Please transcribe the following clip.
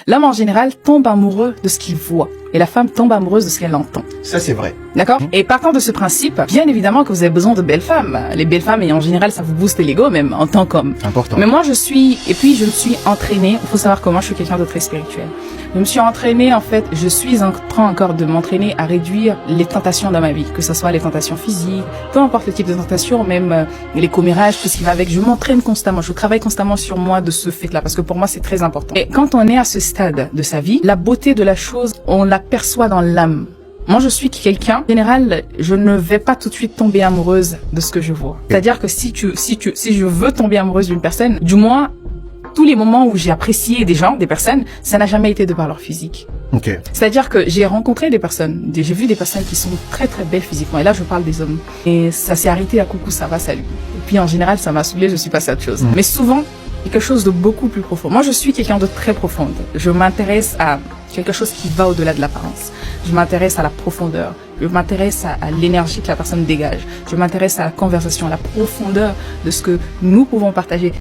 L'homme en général tombe amoureux de ce qu'il voit et la femme tombe amoureuse de ce qu'elle entend. Ça, c'est vrai. D'accord? Et partant de ce principe, bien évidemment que vous avez besoin de belles femmes. Les belles femmes, et en général, ça vous booste l'ego même en tant qu'homme. Important. Mais moi, je me suis entraînée. Il faut savoir comment je suis quelqu'un de très spirituel. Je me suis entraînée, en fait, je suis en train encore de m'entraîner à réduire les tentations dans ma vie, que ce soit les tentations physiques, peu importe le type de tentation, même les commérages, tout ce qui va avec. Je m'entraîne constamment, je travaille constamment sur moi de ce fait-là, parce que pour moi, c'est très important. Et quand on est à ce stade de sa vie, la beauté de la chose, on l'aperçoit dans l'âme. Moi, je suis quelqu'un, en général, je ne vais pas tout de suite tomber amoureuse de ce que je vois. C'est-à-dire que si je veux tomber amoureuse d'une personne, du moins, tous les moments où j'ai apprécié des gens, des personnes, ça n'a jamais été de par leur physique. Ok. C'est-à-dire que j'ai rencontré des personnes, j'ai vu des personnes qui sont très très belles physiquement. Et là, je parle des hommes. Et ça s'est arrêté à coucou, ça va, salut. Et puis en général, ça m'a saoulé, je suis passée à autre chose. Mais souvent, quelque chose de beaucoup plus profond. Moi, je suis quelqu'un de très profonde. Je m'intéresse à quelque chose qui va au-delà de l'apparence. Je m'intéresse à la profondeur. Je m'intéresse à l'énergie que la personne dégage. Je m'intéresse à la conversation, à la profondeur de ce que nous pouvons partager.